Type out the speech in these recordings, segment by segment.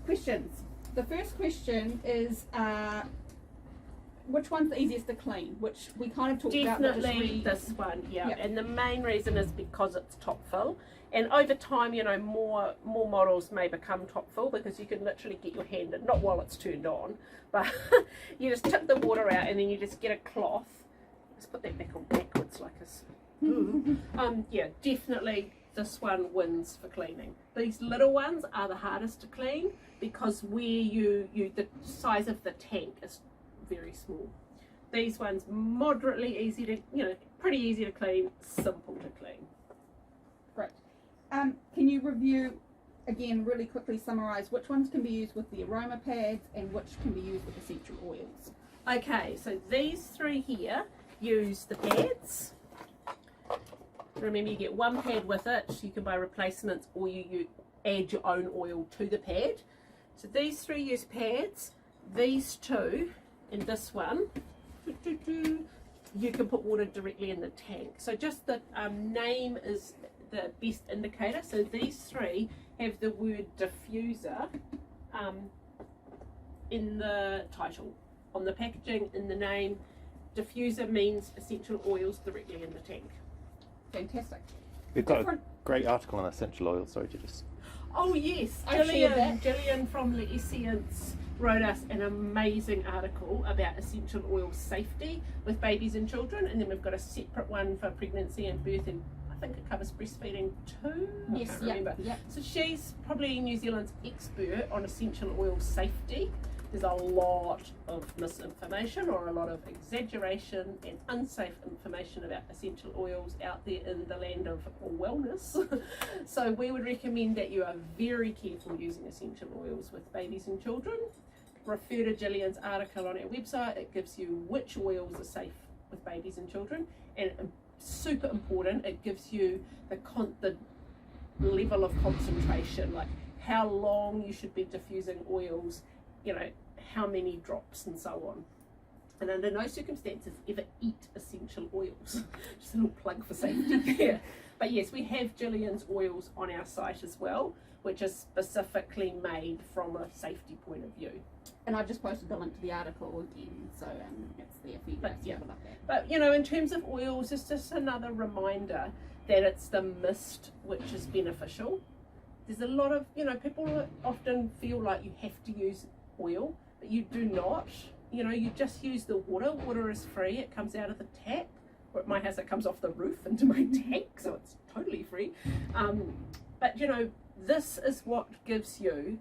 questions. The first question is, which one's the easiest to clean? Which we kind of talked about. Definitely this one, yeah. Yep. And the main reason is because it's top fill. And over time, you know, more models may become top fill because you can literally get your hand in, not while it's turned on, but you just tip the water out and then you just get a cloth. Let's put that back on backwards like this. Yeah, definitely this one wins for cleaning. These little ones are the hardest to clean because where the size of the tank is very small. These ones moderately easy to, you know, pretty easy to clean, simple to clean. Great. Can you review again really quickly, summarize which ones can be used with the aroma pads and which can be used with essential oils? Okay, so these three here use the pads. Remember, you get one pad with it, so you can buy replacements or you add your own oil to the pad. So these three use pads. These two and this one, you can put water directly in the tank. So just the name is the best indicator. So these three have the word diffuser in the title. On the packaging, in the name, diffuser means essential oils directly in the tank. Fantastic. We've got a great article on essential oils, sorry to just... Oh yes, Gillian from the Essence wrote us an amazing article about essential oil safety with babies and children, and then we've got a separate one for pregnancy and birth, and I think it covers breastfeeding too. Yes, I can't remember. Yep. So she's probably New Zealand's expert on essential oil safety. There's a lot of misinformation or a lot of exaggeration and unsafe information about essential oils out there in the land of wellness. So we would recommend that you are very careful using essential oils with babies and children. Refer to Gillian's article on our website. It gives you which oils are safe with babies and children, and super important, it gives you the level of concentration, like how long you should be diffusing oils, you know, how many drops and so on. And under no circumstances ever eat essential oils. Just a little plug for safety there. But yes, we have Gillian's oils on our site as well, which is specifically made from a safety point of view. And I've just posted the link to the article again, so it's there for you guys to have a look at. But you know, in terms of oils, it's just another reminder that it's the mist which is beneficial. There's a lot of, you know, people often feel like you have to use oil, but you do not. You know, you just use the water. Water is free. It comes out of the tap. Or at my house, it comes off the roof into my tank, so it's totally free. But you know, this is what gives you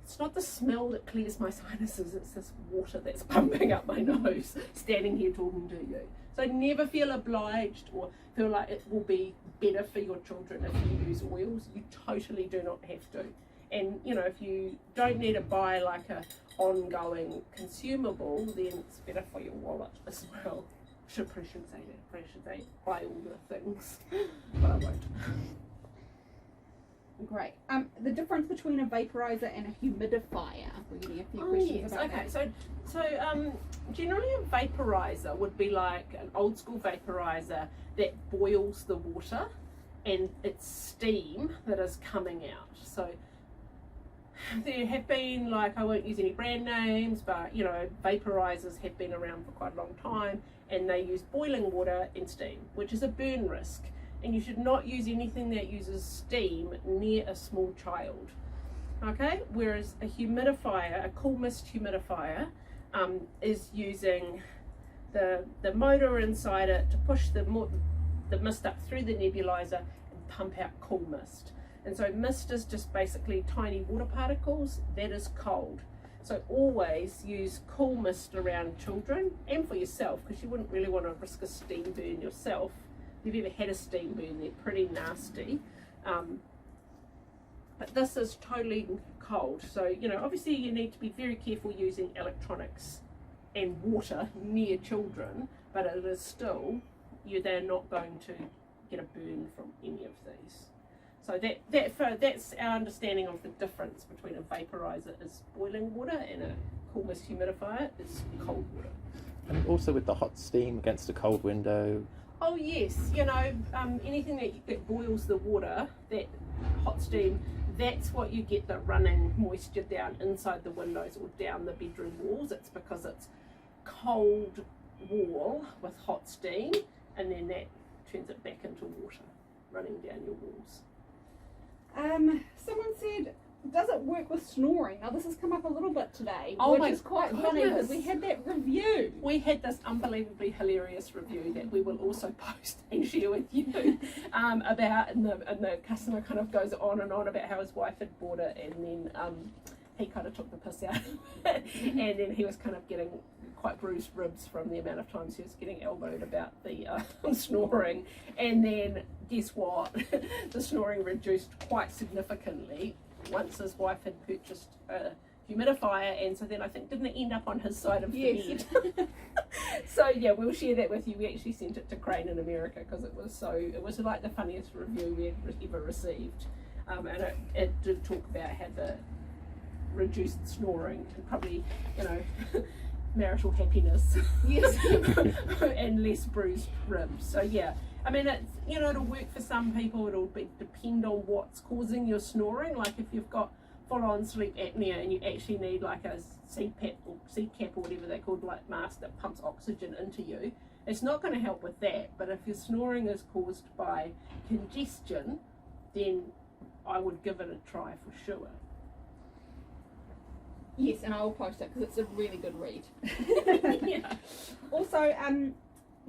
it's not the smell that clears my sinuses, it's this water that's pumping up my nose, standing here talking to you. So never feel obliged or feel like it will be better for your children if you use oils. You totally do not have to. And you know, if you don't need to buy like a ongoing consumable, then it's better for your wallet as well. I shouldn't say that. I should say buy all the things, but I won't. Great. The difference between a vaporizer and a humidifier. We're getting a few questions about that. So generally a vaporizer would be like an old school vaporizer that boils the water and it's steam that is coming out. So there have been, like, I won't use any brand names, but you know, vaporizers have been around for quite a long time and they use boiling water and steam, which is a burn risk. And you should not use anything that uses steam near a small child. Okay, whereas a humidifier, a cool mist humidifier, is using the motor inside it to push the mist up through the nebulizer and pump out cool mist. And so mist is just basically tiny water particles that is cold. So always use cool mist around children and for yourself, because you wouldn't really want to risk a steam burn yourself. If you've ever had a steam burn, they're pretty nasty. But this is totally cold. So, you know, obviously you need to be very careful using electronics and water near children, but it is still, they're not going to get a burn from any of these. So that's our understanding of the difference between a vaporizer is boiling water and a cool mist humidifier is cold water. And also with the hot steam against a cold window. Oh yes, you know, anything that boils the water, that hot steam, that's what you get the running moisture down inside the windows or down the bedroom walls. It's because it's cold wall with hot steam, and then that turns it back into water running down your walls. Someone said, does it work with snoring? Now this has come up a little bit today, Oh which my is quite funny goodness. because we had that review. We had this unbelievably hilarious review that we will also post and share with you about, and the customer kind of goes on and on about how his wife had bought it, and then he kind of took the piss out of it, and then he was kind of getting quite bruised ribs from the amount of times he was getting elbowed about the snoring. And then guess what? The snoring reduced quite significantly once his wife had purchased a humidifier, and so then I think didn't it end up on his side of the bed? So yeah, we'll share that with you. We actually sent it to Crane in America because it was like the funniest review we had ever received, and it did talk about how the reduced snoring and probably, you know, marital happiness. Yes. And less bruised ribs. So yeah, I mean, it's, you know, it'll work for some people. It'll depend on what's causing your snoring. Like if you've got full-on sleep apnea and you actually need like a CPAP or whatever they're called, like mask that pumps oxygen into you, it's not going to help with that. But if your snoring is caused by congestion, then I would give it a try for sure. Yes, and I will post it because it's a really good read. Yeah. Also,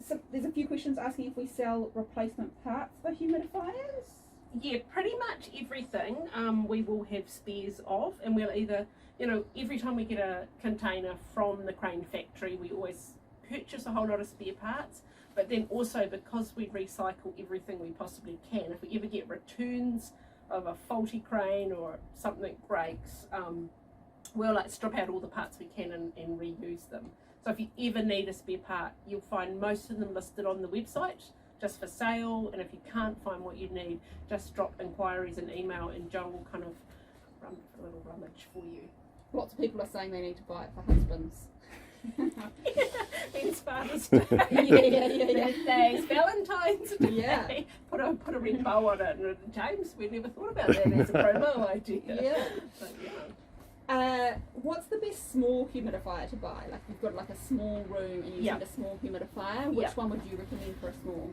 so there's a few questions asking if we sell replacement parts for humidifiers. Yeah, pretty much everything we will have spares of, and we'll either, you know, every time we get a container from the Crane factory, we always purchase a whole lot of spare parts, but then also because we recycle everything we possibly can, if we ever get returns of a faulty crane or something breaks, we'll like strip out all the parts we can and reuse them. So if you ever need a spare part, you'll find most of them listed on the website just for sale, and if you can't find what you need, just drop inquiries and email, and Joe will kind of run a little rummage for you. Lots of people are saying they need to buy it for husbands. It's Father's Day, birthdays, Valentine's Day. Yeah. Put a red bow on it, and James, we never thought about that as a promo idea. Yeah. But, yeah. What's the best small humidifier to buy? Like you've got like a small room and you need a small humidifier. Which one would you recommend for a small?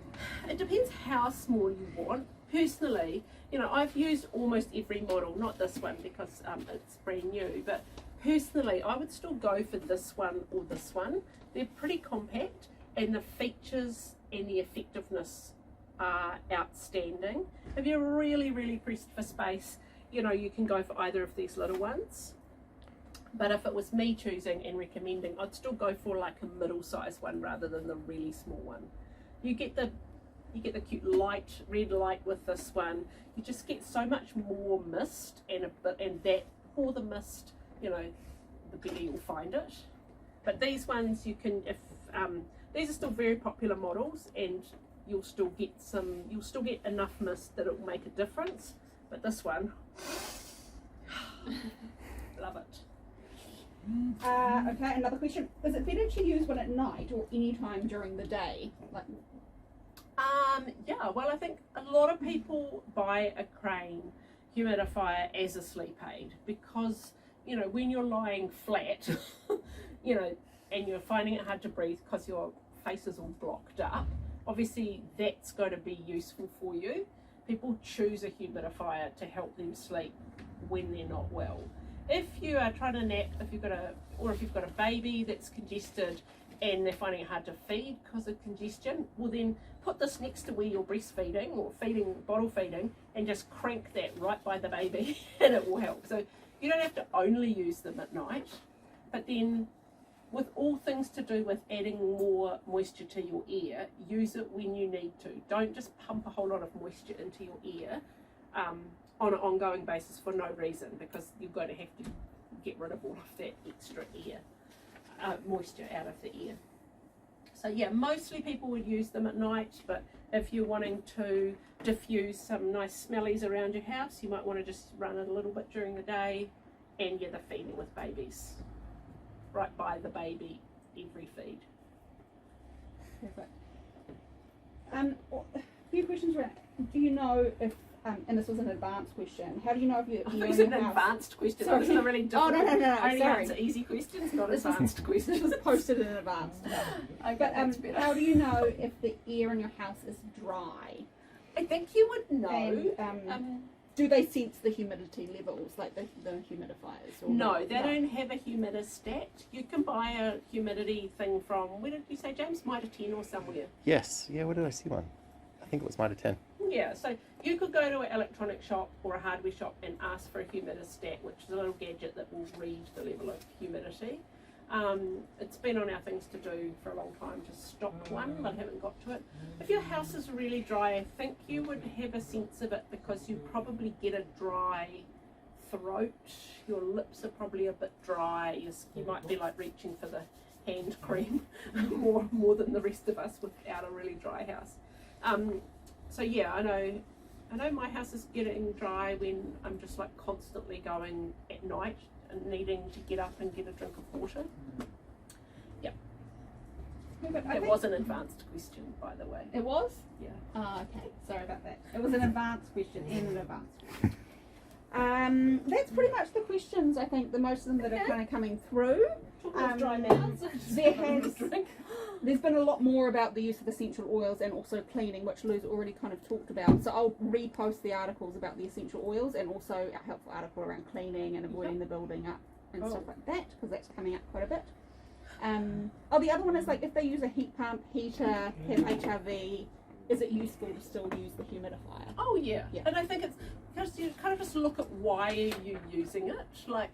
It depends how small you want. Personally, you know, I've used almost every model, not this one because it's brand new, but personally I would still go for this one or this one. They're pretty compact and the features and the effectiveness are outstanding. If you're really, really pressed for space, you know, you can go for either of these little ones. But if it was me choosing and recommending, I'd still go for like a middle-sized one rather than the really small one. You get the cute red light with this one. You just get so much more mist, and that more the mist, you know, the better you'll find it. But these ones you can, if these are still very popular models, and you'll still get enough mist that it will make a difference. But this one, love it. Okay, another question. Is it better to use one at night or any time during the day? Like, yeah, well, I think a lot of people buy a Crane humidifier as a sleep aid because, you know, when you're lying flat, you know, and you're finding it hard to breathe because your face is all blocked up, obviously that's going to be useful for you. People choose a humidifier to help them sleep when they're not well. If you are trying to nap, if you've got a baby that's congested and they're finding it hard to feed because of congestion, well then put this next to where you're breastfeeding or bottle feeding, and just crank that right by the baby and it will help. So you don't have to only use them at night, but then with all things to do with adding more moisture to your ear, use it when you need to. Don't just pump a whole lot of moisture into your ear on an ongoing basis for no reason, because you're going to have to get rid of all of that extra air moisture out of the ear. So yeah, mostly people would use them at night, but if you're wanting to diffuse some nice smellies around your house, you might want to just run it a little bit during the day. And yeah, the feeding with babies, right by the baby every feed. perfect. A few questions around. Do you know if and this was an advanced question. How do you know if you're I think it's an advanced question. Sorry. This is a really difficult. Oh, no, I only sorry. answer easy questions, not This advanced This questions. was posted in advance. Okay, But that's better. how do you know if the air in your house is dry? I think you would know. And, do they sense the humidity levels, like the humidifiers? Or No, not? they don't have a humidistat. You can buy a humidity thing from, where did you say, James? Mitre 10 or somewhere. Yes. Yeah, where did I see one? I think it was Mitre 10. Yeah, so you could go to an electronic shop or a hardware shop and ask for a humidistat, which is a little gadget that will read the level of humidity. It's been on our things to do for a long time to stock one, but I haven't got to it. If your house is really dry, I think you would have a sense of it because you probably get a dry throat. Your lips are probably a bit dry. You might be like reaching for the hand cream more than the rest of us without a really dry house. So yeah, I know my house is getting dry when I'm just like constantly going at night and needing to get up and get a drink of water. Yeah. It was an advanced question, by the way. It was? Yeah. Oh, okay. Sorry about that. It was an advanced question and an advanced question. That's pretty much the questions, I think, the most of them that are kind of coming through. Talking of dry mouths. There's been a lot more about the use of essential oils and also cleaning, which Lou's already kind of talked about. So I'll repost the articles about the essential oils and also a helpful article around cleaning and avoiding the building up and stuff like that, because that's coming up quite a bit. The other one is like if they use a heat pump, heater, have HRV, is it useful to still use the humidifier? Oh yeah. And I think it's because you kind of just look at why are you using it. Like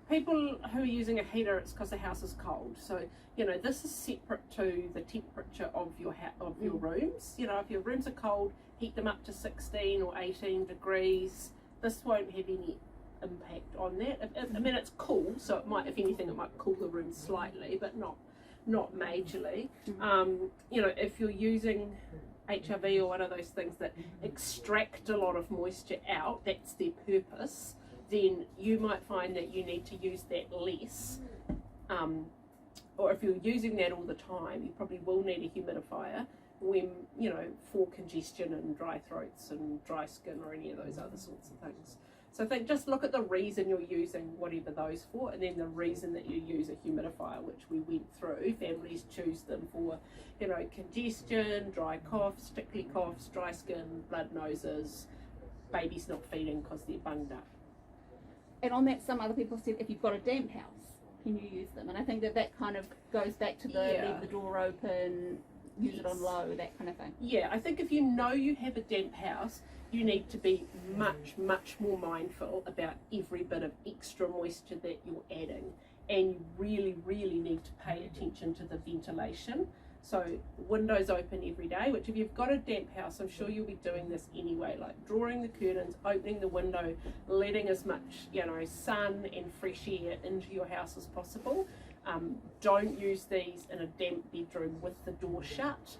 people who are using a heater, it's because the house is cold. So you know this is separate to the temperature of your your rooms. You know, if your rooms are cold, heat them up to 16 or 18 degrees. This won't have any impact on that. I mean, it's cool, so it might, if anything, it might cool the room slightly, but not majorly. You know, if you're using HRV or one of those things that extract a lot of moisture out, that's their purpose, then you might find that you need to use that less. Or if you're using that all the time, you probably will need a humidifier when, you know, for congestion and dry throats and dry skin or any of those other sorts of things. So I think just look at the reason you're using whatever those for, and then the reason that you use a humidifier, which we went through. Families choose them for, you know, congestion, dry coughs, tickly coughs, dry skin, blood noses, babies not feeding because they're bunged up. And on that, some other people said if you've got a damp house, can you use them? And I think that kind of goes back to the leave the door open, use it on low, that kind of thing. Yeah, I think if you know you have a damp house, you need to be much more mindful about every bit of extra moisture that you're adding, and you really need to pay attention to the ventilation. So windows open every day, which if you've got a damp house, I'm sure you'll be doing this anyway, like drawing the curtains, opening the window, letting as much, you know, sun and fresh air into your house as possible. Don't use these in a damp bedroom with the door shut.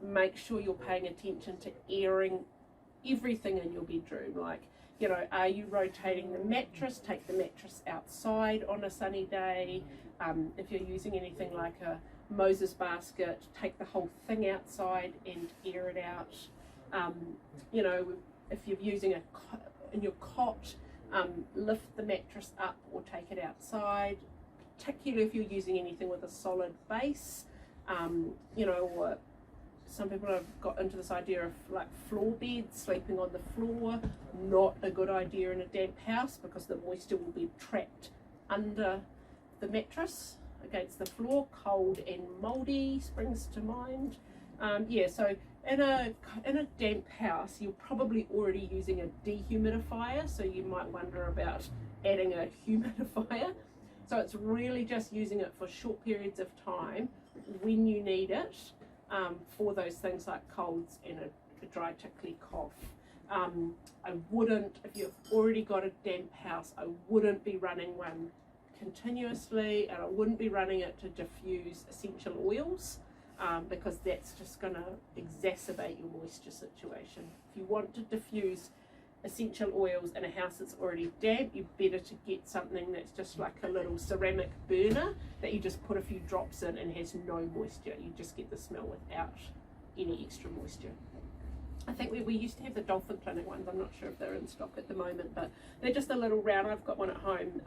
Make sure you're paying attention to airing everything in your bedroom. Like, you know, are you rotating the mattress? Take the mattress outside on a sunny day. If you're using anything like a Moses basket, take the whole thing outside and air it out. You know, if you're using in your cot, lift the mattress up or take it outside, particularly if you're using anything with a solid base. You know, or some people have got into this idea of like floor beds, sleeping on the floor. Not a good idea in a damp house because the moisture will be trapped under the mattress against the floor. Cold and mouldy springs to mind. So in a damp house, you're probably already using a dehumidifier, so you might wonder about adding a humidifier. So it's really just using it for short periods of time when you need it, for those things like colds and a dry tickly cough. I wouldn't, if you've already got a damp house, I wouldn't be running one continuously, and I wouldn't be running it to diffuse essential oils, because that's just going to exacerbate your moisture situation. If you want to diffuse essential oils in a house that's already damp, you're better to get something that's just like a little ceramic burner that you just put a few drops in and has no moisture. You just get the smell without any extra moisture. I think we used to have the dolphin clinic ones. I'm not sure if they're in stock at the moment, but they're just a little round. I've got one at home,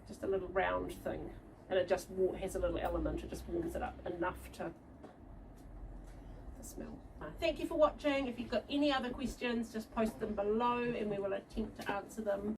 just a little round thing, and it just has a little element. It just warms it up enough to smell. Thank you for watching. If you've got any other questions, just post them below and we will attempt to answer them.